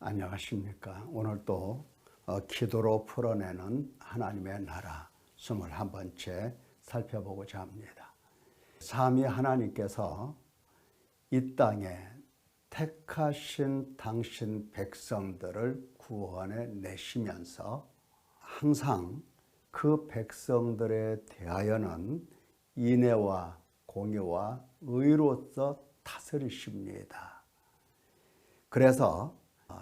안녕하십니까. 오늘 또 기도로 풀어내는 하나님의 나라 21번째 살펴보고자 합니다. 삼위 하나님께서 이 땅에 택하신 당신 백성들을 구원해 내시면서 항상 그 백성들에 대하여는 인애와 공의와 의로서 다스리십니다. 그래서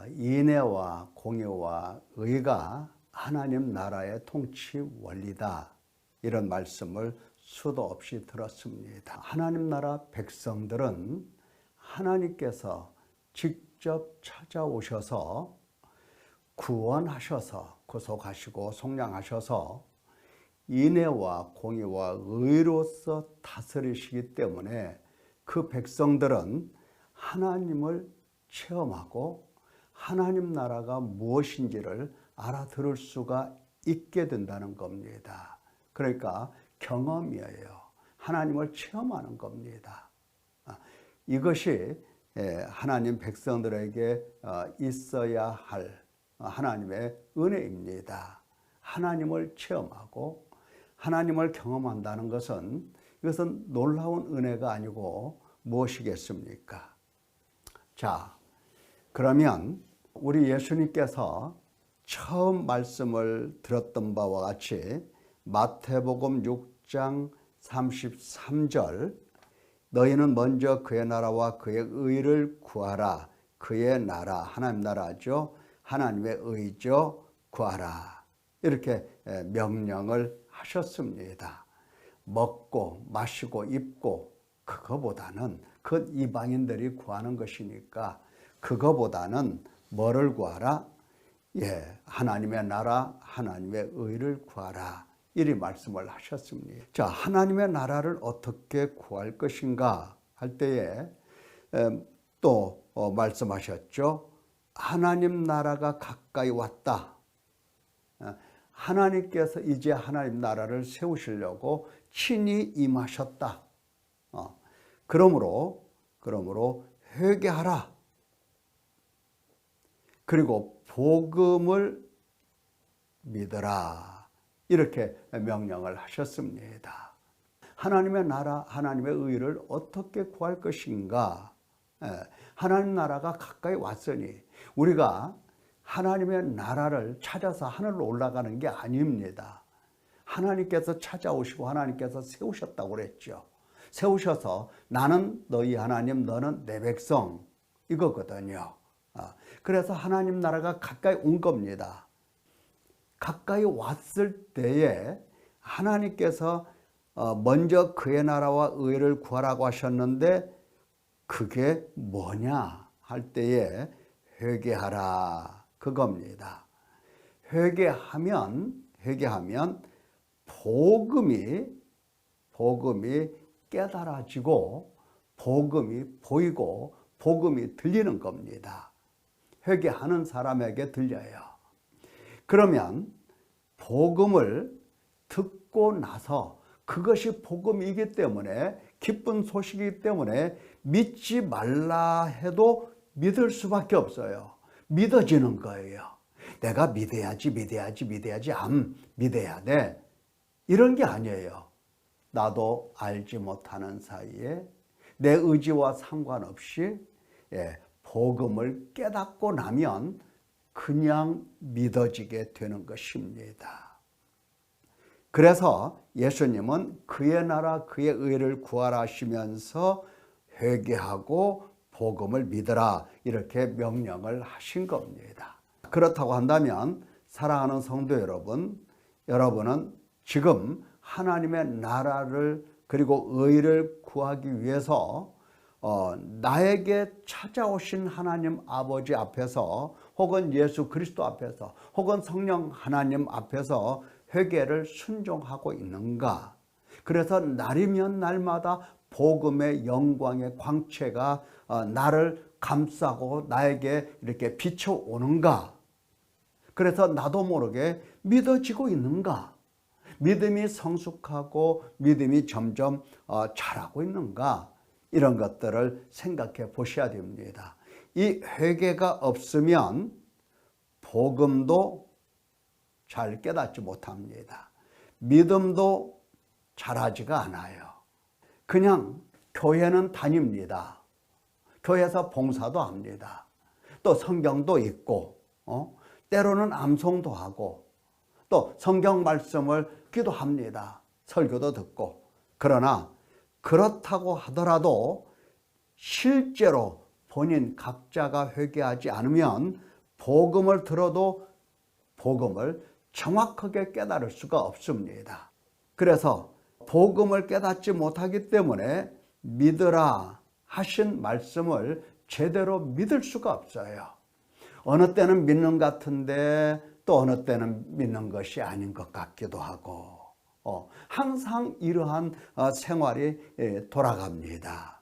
인애와 공의와 의가 하나님 나라의 통치 원리다, 이런 말씀을 수도 없이 들었습니다. 하나님 나라 백성들은 하나님께서 직접 찾아오셔서 구원하셔서 구속하시고 속량하셔서 인애와 공의와 의로서 다스리시기 때문에 그 백성들은 하나님을 체험하고 하나님 나라가 무엇인지를 알아들을 수가 있게 된다는 겁니다. 그러니까 경험이에요. 하나님을 체험하는 겁니다. 이것이 하나님 백성들에게 있어야 할 하나님의 은혜입니다. 하나님을 체험하고 하나님을 경험한다는 것은, 이것은 놀라운 은혜가 아니고 무엇이겠습니까? 자, 그러면 우리 예수님께서 처음 말씀을 들었던 바와 같이 마태복음 6장 33절, 너희는 먼저 그의 나라와 그의 의를 구하라. 그의 나라, 하나님 나라죠. 하나님의 의죠. 구하라. 이렇게 명령을 하셨습니다. 먹고 마시고 입고, 그거보다는 그 이방인들이 구하는 것이니까 그거보다는 뭐를 구하라? 하나님의 나라, 하나님의 의를 구하라. 이리 말씀을 하셨습니다. 자, 하나님의 나라를 어떻게 구할 것인가 할 때에 또 말씀하셨죠. 하나님 나라가 가까이 왔다. 하나님께서 이제 하나님 나라를 세우시려고 친히 임하셨다. 그러므로 회개하라. 그리고 복음을 믿어라. 이렇게 명령을 하셨습니다. 하나님의 나라, 하나님의 의를 어떻게 구할 것인가? 하나님 나라가 가까이 왔으니 우리가 하나님의 나라를 찾아서 하늘로 올라가는 게 아닙니다. 하나님께서 찾아오시고 하나님께서 세우셨다고 그랬죠. 세우셔서 나는 너희 하나님, 너는 내 백성, 이거거든요. 그래서 하나님 나라가 가까이 온 겁니다. 가까이 왔을 때에 하나님께서 먼저 그의 나라와 의를 구하라고 하셨는데, 그게 뭐냐 할 때에 회개하라, 그겁니다. 회개하면 복음이 깨달아지고 복음이 보이고 복음이 들리는 겁니다. 회개하는 사람에게 들려요. 그러면 복음을 듣고 나서, 그것이 복음이기 때문에, 기쁜 소식이기 때문에 믿지 말라 해도 믿을 수밖에 없어요. 믿어지는 거예요. 내가 믿어야지 안 믿어야 돼, 이런 게 아니에요. 나도 알지 못하는 사이에 내 의지와 상관없이 복음을 깨닫고 나면 그냥 믿어지게 되는 것입니다. 그래서 예수님은 그의 나라 그의 의를 구하라 하시면서 회개하고 복음을 믿어라, 이렇게 명령을 하신 겁니다. 그렇다고 한다면 사랑하는 성도 여러분, 여러분은 지금 하나님의 나라를 그리고 의를 구하기 위해서 나에게 찾아오신 하나님 아버지 앞에서, 혹은 예수 그리스도 앞에서, 혹은 성령 하나님 앞에서 회개를 순종하고 있는가? 그래서 날이면 날마다 복음의 영광의 광채가 나를 감싸고 나에게 이렇게 비춰오는가? 그래서 나도 모르게 믿어지고 있는가? 믿음이 성숙하고 믿음이 점점 자라고 있는가? 이런 것들을 생각해 보셔야 됩니다. 이 회개가 없으면 복음도 잘 깨닫지 못합니다. 믿음도 잘하지가 않아요. 그냥 교회는 다닙니다. 교회에서 봉사도 합니다. 또 성경도 읽고 때로는 암송도 하고 또 성경 말씀을 기도합니다. 설교도 듣고. 그러나 그렇다고 하더라도 실제로 본인 각자가 회개하지 않으면 복음을 들어도 복음을 정확하게 깨달을 수가 없습니다. 그래서 복음을 깨닫지 못하기 때문에 믿으라 하신 말씀을 제대로 믿을 수가 없어요. 어느 때는 믿는 것 같은데 또 어느 때는 믿는 것이 아닌 것 같기도 하고 항상 이러한 생활이 돌아갑니다.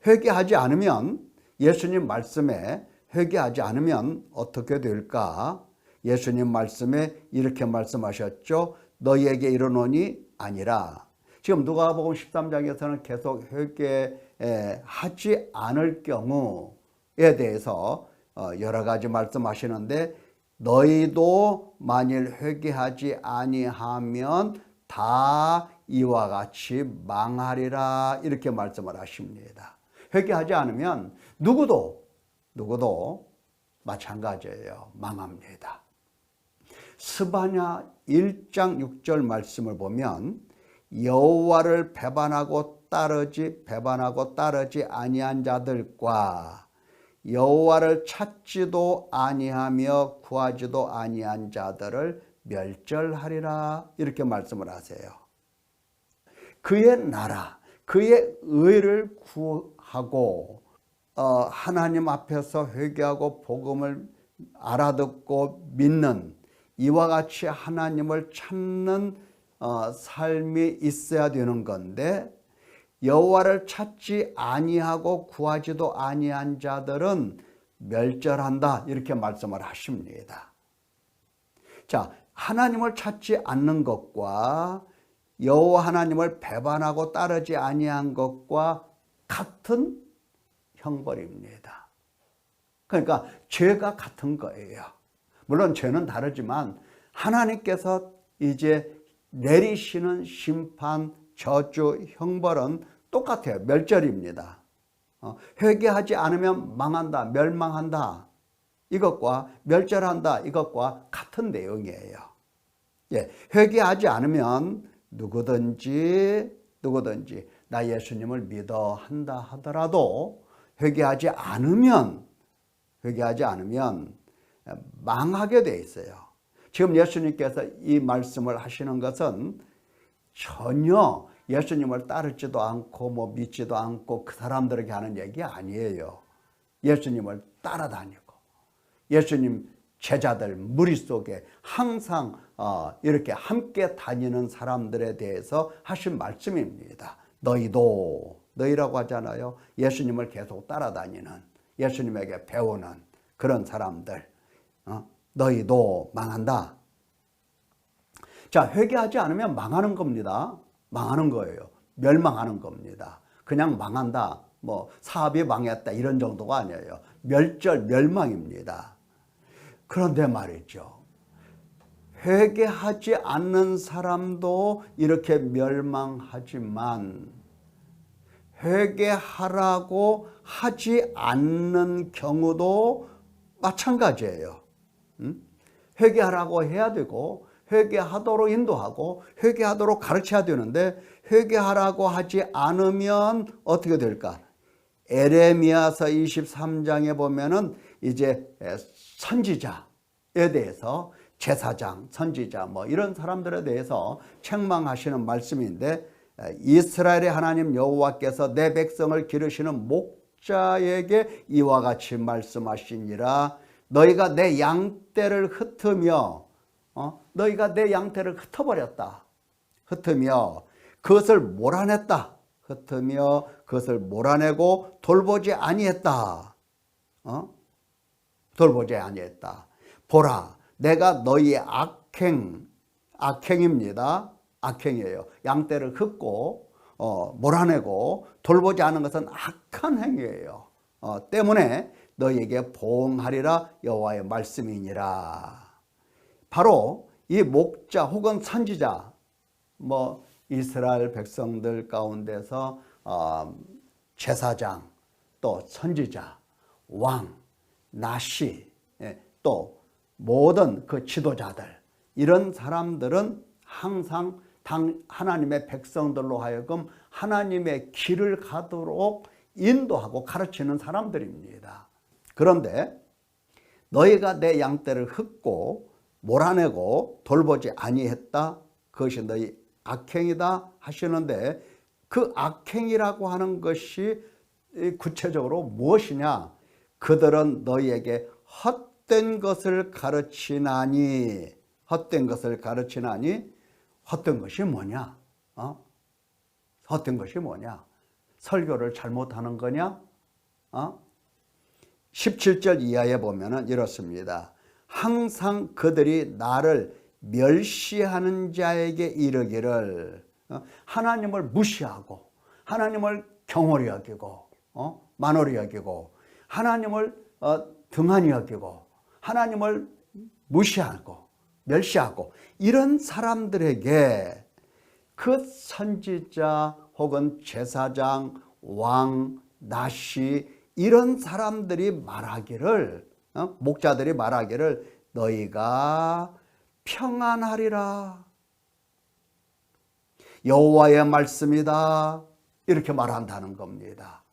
회개하지 않으면 예수님 말씀에 회개하지 않으면 어떻게 될까? 예수님 말씀에 이렇게 말씀하셨죠. 너희에게 이르노니 아니라. 지금 누가복음 13장에서는 계속 회개하지 않을 경우에 대해서 여러 가지 말씀하시는데 너희도 만일 회개하지 아니하면 다 이와 같이 망하리라 이렇게 말씀을 하십니다. 회개하지 않으면 누구도 마찬가지예요. 망합니다. 스바냐 1장 6절 말씀을 보면 여호와를 배반하고 따르지 아니한 자들과 여호와를 찾지도 아니하며 구하지도 아니한 자들을 멸절하리라 이렇게 말씀을 하세요. 그의 나라, 그의 의를 구하고 하나님 앞에서 회개하고 복음을 알아듣고 믿는 이와 같이 하나님을 찾는 삶이 있어야 되는 건데 여호와를 찾지 아니하고 구하지도 아니한 자들은 멸절한다 이렇게 말씀을 하십니다. 자, 하나님을 찾지 않는 것과 여호와 하나님을 배반하고 따르지 아니한 것과 같은 형벌입니다. 그러니까 죄가 같은 거예요. 물론 죄는 다르지만 하나님께서 이제 내리시는 심판, 저주, 형벌은 똑같아요. 멸절입니다. 회개하지 않으면 망한다, 멸망한다. 이것과 멸절한다. 이것과 같은 내용이에요. 예, 회개하지 않으면 누구든지 나 예수님을 믿어 한다 하더라도 회개하지 않으면 망하게 돼 있어요. 지금 예수님께서 이 말씀을 하시는 것은 전혀 예수님을 따르지도 않고 믿지도 않고 그 사람들에게 하는 얘기 아니에요. 예수님을 따라다니고 예수님 제자들 무리 속에 항상 이렇게 함께 다니는 사람들에 대해서 하신 말씀입니다. 너희라고 하잖아요. 예수님을 계속 따라다니는, 예수님에게 배우는 그런 사람들, 너희도 망한다. 자, 회개하지 않으면 망하는 겁니다. 망하는 거예요. 멸망하는 겁니다. 그냥 망한다, 사업이 망했다 이런 정도가 아니에요. 멸망입니다. 그런데 말이죠, 회개하지 않는 사람도 이렇게 멸망하지만 회개하라고 하지 않는 경우도 마찬가지예요. 회개하라고 해야 되고 회개하도록 인도하고 회개하도록 가르쳐야 되는데 회개하라고 하지 않으면 어떻게 될까? 에레미야서 23장에 보면은 이제 선지자에 대해서 제사장, 선지자 이런 사람들에 대해서 책망하시는 말씀인데 이스라엘의 하나님 여호와께서 내 백성을 기르시는 목자에게 이와 같이 말씀하시니라. 너희가 내 양떼를 흩으며 너희가 내 양떼를 흩어버렸다. 흩으며 그것을 몰아냈다. 흩으며 그것을 몰아내고 돌보지 아니했다. 돌보지 아니했다. 보라, 내가 너희의 악행입니다. 악행이에요. 양떼를 흩고 몰아내고 돌보지 않은 것은 악한 행위예요. 때문에 너희에게 보응하리라 여호와의 말씀이니라. 바로 이 목자 혹은 선지자, 이스라엘 백성들 가운데서 제사장, 또 선지자, 왕, 나시, 또 모든 그 지도자들, 이런 사람들은 항상 하나님의 백성들로 하여금 하나님의 길을 가도록 인도하고 가르치는 사람들입니다. 그런데 너희가 내 양떼를 흩고 몰아내고 돌보지 아니했다, 그것이 너희 악행이다 하시는데, 그 악행이라고 하는 것이 구체적으로 무엇이냐? 그들은 너희에게 헛된 것을 가르치나니. 헛된 것을 가르치나니, 헛된 것이 뭐냐? 헛된 것이 뭐냐? 설교를 잘못하는 거냐? 17절 이하에 보면은 이렇습니다. 항상 그들이 나를 멸시하는 자에게 이르기를, 하나님을 무시하고 하나님을 경홀히 여기고 만홀히 여기고 하나님을 등한히 여기고 하나님을 무시하고 멸시하고, 이런 사람들에게 그 선지자 혹은 제사장, 왕, 나시, 이런 사람들이 말하기를, 목자들이 말하기를 너희가 평안하리라, 여호와의 말씀이다, 이렇게 말한다는 겁니다.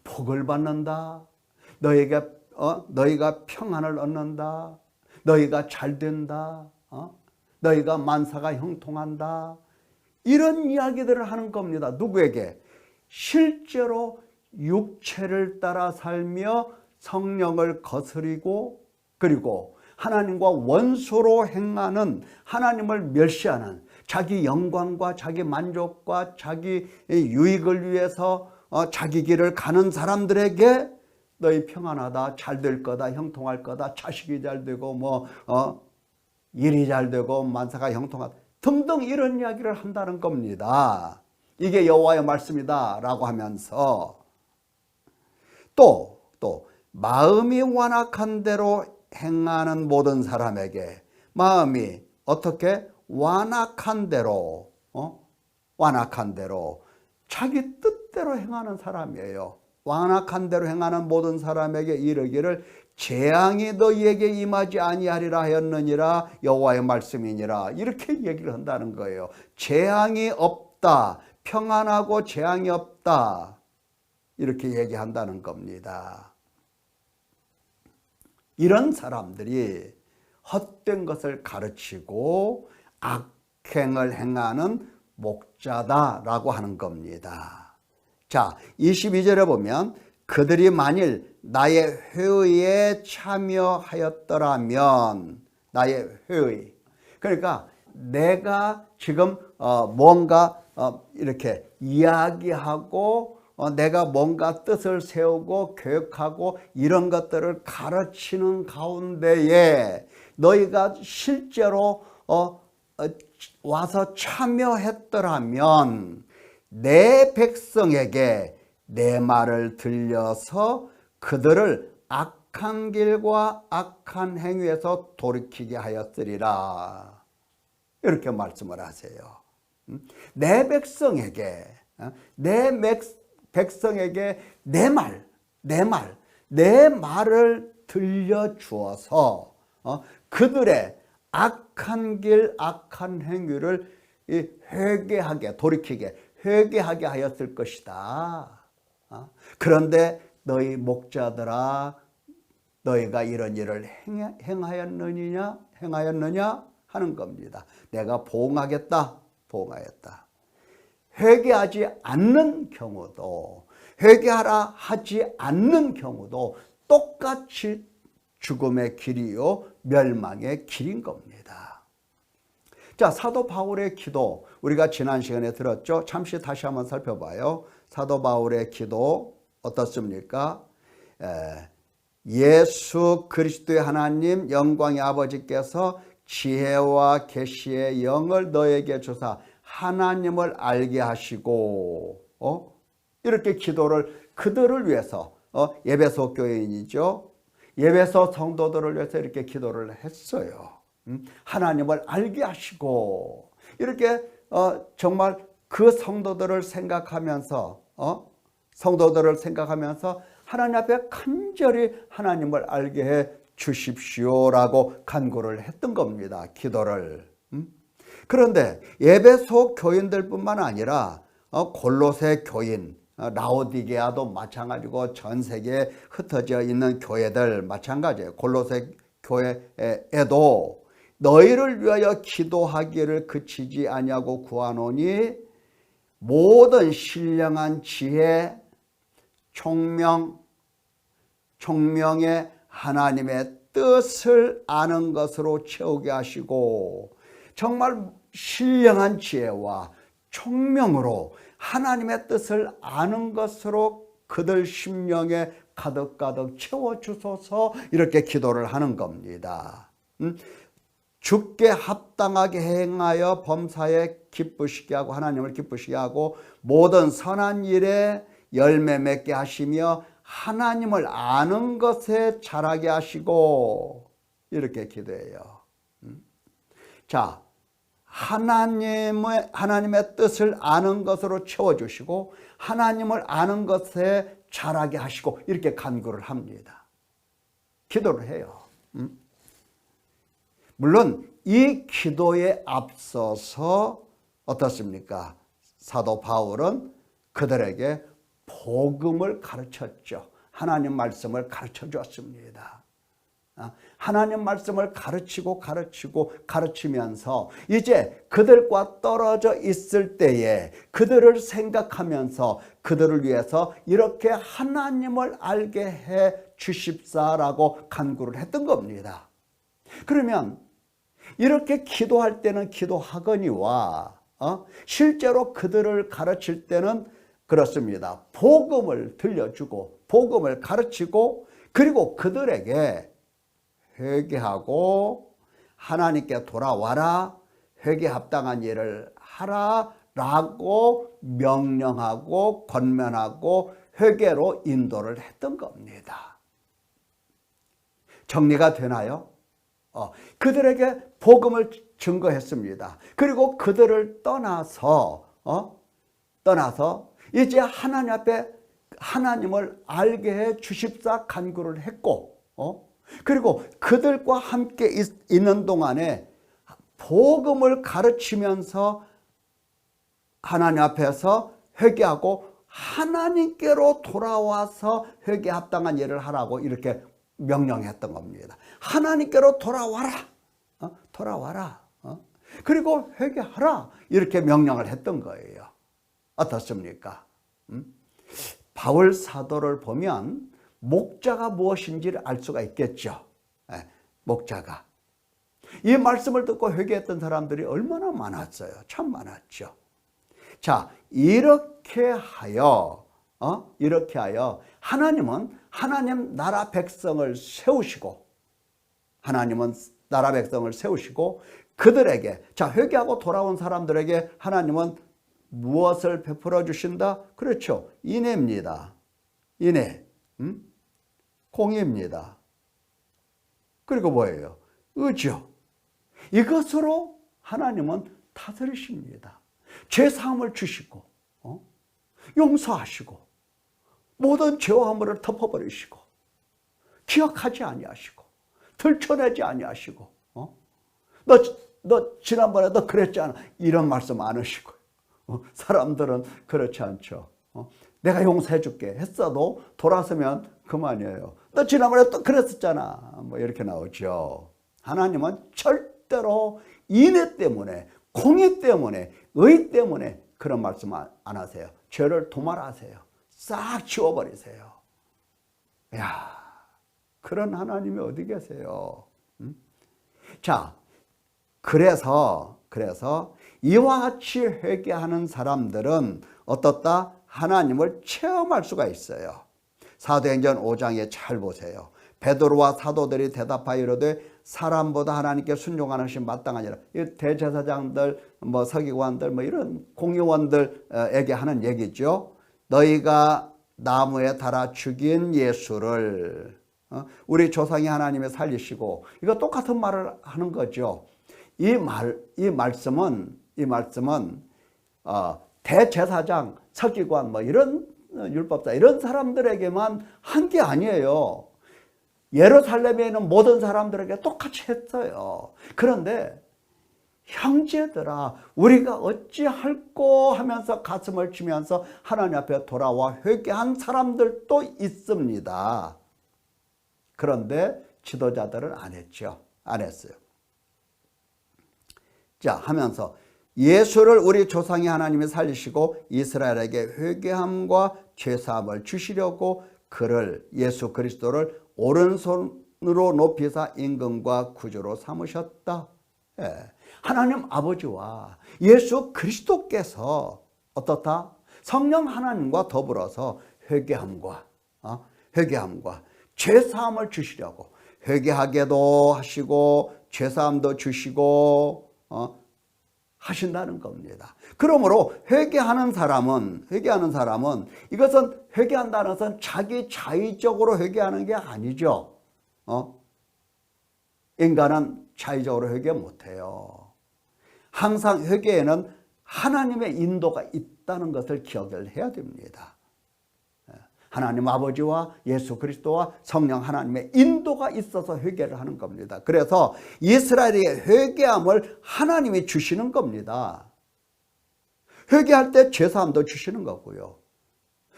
복을 받는다, 너희가 평안을 얻는다, 너희가 잘된다, 너희가 만사가 형통한다, 이런 이야기들을 하는 겁니다. 누구에게? 실제로 육체를 따라 살며 성령을 거스리고, 그리고 하나님과 원수로 행하는, 하나님을 멸시하는, 자기 영광과 자기 만족과 자기 유익을 위해서 자기 길을 가는 사람들에게 너희 평안하다, 잘 될 거다, 형통할 거다, 자식이 잘 되고 일이 잘 되고 만사가 형통하다 등등, 이런 이야기를 한다는 겁니다. 이게 여호와의 말씀이다 라고 하면서, 또 마음이 완악한 대로 행하는 모든 사람에게, 마음이 어떻게? 완악한 대로, 완악한 대로 자기 뜻대로 행하는 사람이에요. 완악한 대로 행하는 모든 사람에게 이르기를 재앙이 너희에게 임하지 아니하리라 하였느니라 여호와의 말씀이니라, 이렇게 얘기를 한다는 거예요. 재앙이 없다, 평안하고 재앙이 없다, 이렇게 얘기한다는 겁니다. 이런 사람들이 헛된 것을 가르치고 악행을 행하는 목자다라고 하는 겁니다. 자, 22절에 보면 그들이 만일 나의 회의에 참여하였더라면, 나의 회의, 그러니까 내가 지금 뭔가 이렇게 이야기하고 내가 뭔가 뜻을 세우고 계획하고 이런 것들을 가르치는 가운데에 너희가 실제로 와서 참여했더라면 내 백성에게 내 말을 들려서 그들을 악한 길과 악한 행위에서 돌이키게 하였으리라, 이렇게 말씀을 하세요. 내 백성에게, 내 말을 들려주어서 그들의 악한 길, 악한 행위를 회개하게, 돌이키게, 회개하게 하였을 것이다. 그런데 너희 목자들아, 너희가 이런 일을 행하였느냐 하는 겁니다. 내가 보응하겠다, 보응하였다. 회개하지 않는 경우도, 회개하라 하지 않는 경우도 똑같이 죽음의 길이요 멸망의 길인 겁니다. 자, 사도 바울의 기도, 우리가 지난 시간에 들었죠? 잠시 다시 한번 살펴봐요. 사도 바울의 기도 어떻습니까? 예수 그리스도의 하나님 영광의 아버지께서 지혜와 계시의 영을 너에게 주사 하나님을 알게 하시고, 이렇게 기도를 그들을 위해서, 에베소 교인이죠. 에베소 성도들을 위해서 이렇게 기도를 했어요. 하나님을 알게 하시고 이렇게 정말 그 성도들을 생각하면서 하나님 앞에 간절히 하나님을 알게 해 주십시오라고 간구를 했던 겁니다. 기도를. 그런데 에베소 교인들뿐만 아니라 골로새 교인, 라오디게아도 마찬가지고 전 세계에 흩어져 있는 교회들 마찬가지예요. 골로새 교회에도 너희를 위하여 기도하기를 그치지 아니하고 구하노니 모든 신령한 지혜, 총명의 하나님의 뜻을 아는 것으로 채우게 하시고 정말 신령한 지혜와 총명으로 하나님의 뜻을 아는 것으로 그들 심령에 가득가득 채워주소서 이렇게 기도를 하는 겁니다. 주께 합당하게 행하여 범사에 기쁘시게 하고 하나님을 기쁘시게 하고 모든 선한 일에 열매 맺게 하시며 하나님을 아는 것에 자라게 하시고 이렇게 기도해요. 자, 하나님의 뜻을 아는 것으로 채워주시고 하나님을 아는 것에 자라게 하시고 이렇게 간구를 합니다. 기도를 해요. 물론 이 기도에 앞서서 어떻습니까? 사도 바울은 그들에게 복음을 가르쳤죠. 하나님 말씀을 가르쳐 주었습니다. 하나님 말씀을 가르치면서 이제 그들과 떨어져 있을 때에 그들을 생각하면서 그들을 위해서 이렇게 하나님을 알게 해 주십사라고 간구를 했던 겁니다. 그러면 이렇게 기도할 때는 기도하거니와 실제로 그들을 가르칠 때는 그렇습니다. 복음을 들려주고 복음을 가르치고 그리고 그들에게 회개하고 하나님께 돌아와라, 회개 합당한 일을 하라 라고 명령하고 권면하고 회개로 인도를 했던 겁니다. 정리가 되나요? 그들에게 복음을 증거했습니다. 그리고 그들을 떠나서 이제 하나님 앞에 하나님을 알게 해 주십사 간구를 했고 그리고 그들과 함께 있는 동안에 복음을 가르치면서 하나님 앞에서 회개하고 하나님께로 돌아와서 회개 합당한 일을 하라고 이렇게 명령했던 겁니다. 하나님께로 돌아와라. 돌아와라. 그리고 회개하라. 이렇게 명령을 했던 거예요. 어떻습니까? 바울 사도를 보면 목자가 무엇인지를 알 수가 있겠죠. 목자가. 이 말씀을 듣고 회개했던 사람들이 얼마나 많았어요. 참 많았죠. 자, 이렇게 하여 하나님은 하나님 나라 백성을 세우시고 그들에게 회개하고 돌아온 사람들에게 하나님은 무엇을 베풀어 주신다? 그렇죠. 인애입니다. 인애. 공의입니다. 그리고 뭐예요? 의지요. 이것으로 하나님은 다스리십니다. 죄사함을 주시고 용서하시고 모든 죄와 허물을 덮어버리시고 기억하지 아니하시고 들춰내지 아니하시고 너 지난번에 너 그랬잖아 이런 말씀 안 하시고 사람들은 그렇지 않죠. 내가 용서해 줄게 했어도 돌아서면 그만이에요. 너 지난번에 또 그랬었잖아. 뭐 이렇게 나오죠. 하나님은 절대로 인애 때문에 공의 때문에 의 때문에 그런 말씀 안 하세요. 죄를 도말하세요. 싹 지워버리세요. 야, 그런 하나님이 어디 계세요? 자, 그래서 이와 같이 회개하는 사람들은 어떻다? 하나님을 체험할 수가 있어요. 사도행전 5장에 잘 보세요. 베드로와 사도들이 대답하여 이르되 사람보다 하나님께 순종하는 것이 마땅하니라. 대제사장들, 서기관들, 이런 공의원들에게 하는 얘기죠. 너희가 나무에 달아 죽인 예수를 우리 조상이 하나님이 살리시고, 이거 똑같은 말을 하는 거죠. 이 말씀은 대제사장, 서기관 뭐 이런 율법자 이런 사람들에게만 한 게 아니에요. 예루살렘에 있는 모든 사람들에게 똑같이 했어요. 그런데 형제들아, 우리가 어찌할꼬 하면서 가슴을 치면서 하나님 앞에 돌아와 회개한 사람들도 있습니다. 그런데 지도자들은 안 했죠. 안 했어요. 자, 하면서 예수를 우리 조상이 하나님이 살리시고 이스라엘에게 회개함과 죄사함을 주시려고 그를, 예수 그리스도를 오른손으로 높이사 임금과 구주로 삼으셨다. 예. 하나님 아버지와 예수 그리스도께서 어떻다? 성령 하나님과 더불어서 회개함과 죄사함을 주시려고, 회개하게도 하시고 죄사함도 주시고 하신다는 겁니다. 그러므로 회개하는 사람은 이것은, 회개한다는 것은 자기 자의적으로 회개하는 게 아니죠. 인간은 자의적으로 회개 못해요. 항상 회개에는 하나님의 인도가 있다는 것을 기억을 해야 됩니다. 하나님 아버지와 예수 그리스도와 성령 하나님의 인도가 있어서 회개를 하는 겁니다. 그래서 이스라엘의 회개함을 하나님이 주시는 겁니다. 회개할 때 죄사함도 주시는 거고요.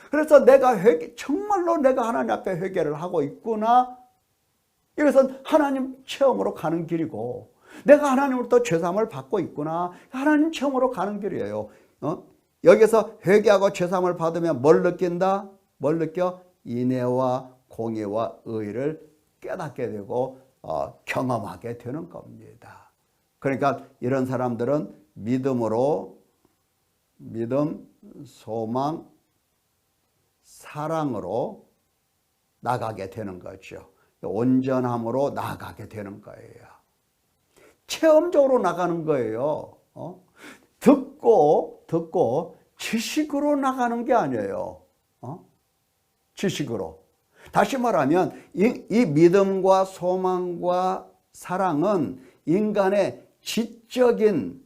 그래서 정말로 내가 하나님 앞에 회개를 하고 있구나, 이것은 하나님 체험으로 가는 길이고, 내가 하나님으로부터 죄사함을 받고 있구나, 하나님 체험으로 가는 길이에요. 여기서 회개하고 죄사함을 받으면 뭘 느낀다? 뭘 느껴? 인애와 공의와 의를 깨닫게 되고 경험하게 되는 겁니다. 그러니까 이런 사람들은 믿음, 소망, 사랑으로 나가게 되는 거죠. 온전함으로 나가게 되는 거예요. 체험적으로 나가는 거예요. 듣고 지식으로 나가는 게 아니에요. 지식으로. 다시 말하면 이 믿음과 소망과 사랑은 인간의 지적인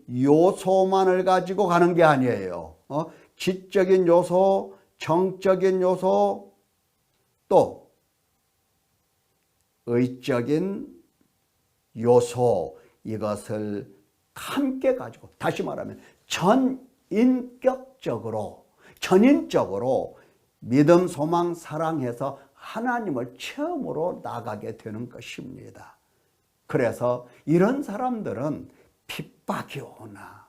요소만을 가지고 가는 게 아니에요. 지적인 요소, 정적인 요소, 또 의적인 요소, 이것을 함께 가지고, 다시 말하면 전인적으로 믿음, 소망, 사랑해서 하나님을 체험으로 나가게 되는 것입니다. 그래서 이런 사람들은 핍박이 오나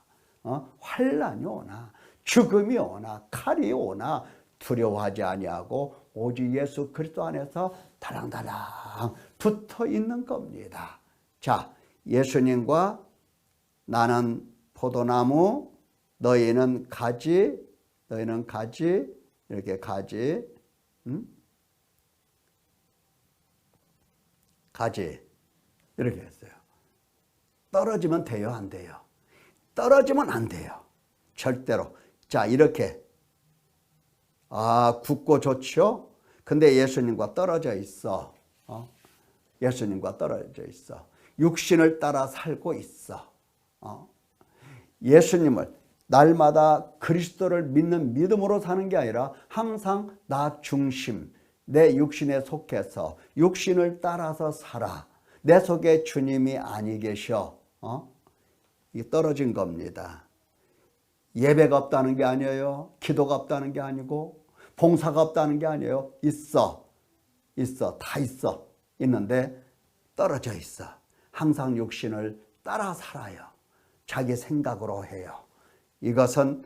환난이 오나 죽음이 오나 칼이 오나 두려워하지 아니하고 오직 예수 그리스도 안에서 달랑달랑 붙어 있는 겁니다. 자, 예수님과 나는 포도나무, 너희는 가지, 이렇게 가지, 가지, 이렇게 했어요. 떨어지면 돼요, 안 돼요? 떨어지면 안 돼요. 절대로. 자, 이렇게. 굳고 좋죠? 근데 예수님과 떨어져 있어. 예수님과 떨어져 있어. 육신을 따라 살고 있어. 예수님을 날마다 그리스도를 믿는 믿음으로 사는 게 아니라 항상 나 중심, 내 육신에 속해서 육신을 따라서 살아. 내 속에 주님이 아니 계셔. 이 떨어진 겁니다. 예배가 없다는 게 아니에요. 기도가 없다는 게 아니고 봉사가 없다는 게 아니에요. 있어. 다 있어. 있는데 떨어져 있어. 항상 육신을 따라 살아요. 자기 생각으로 해요. 이것은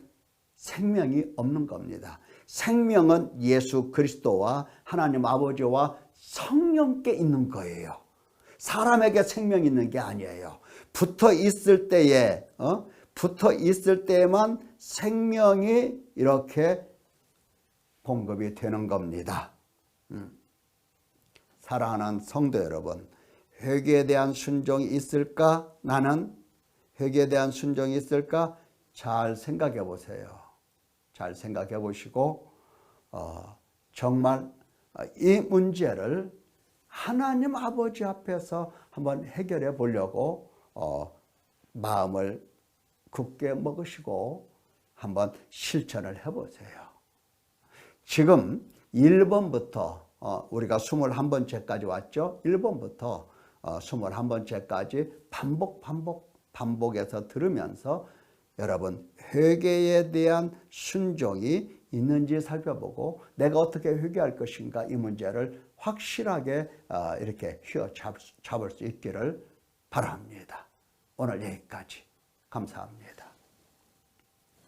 생명이 없는 겁니다. 생명은 예수 그리스도와 하나님 아버지와 성령께 있는 거예요. 사람에게 생명이 있는 게 아니에요. 붙어 있을 때에만 생명이 이렇게 공급이 되는 겁니다. 사랑하는 성도 여러분, 회개에 대한 순종이 있을까? 나는 회개에 대한 순종이 있을까? 잘 생각해 보세요. 잘 생각해 보시고 정말 이 문제를 하나님 아버지 앞에서 한번 해결해 보려고 마음을 굳게 먹으시고 한번 실천을 해보세요. 지금 1번부터 우리가 21번째까지 왔죠. 1번부터 21번째까지 반복해서 들으면서 여러분 회개에 대한 순종이 있는지 살펴보고 내가 어떻게 회개할 것인가 이 문제를 확실하게 이렇게 휘어잡을 수 있기를 바랍니다. 오늘 여기까지 감사합니다.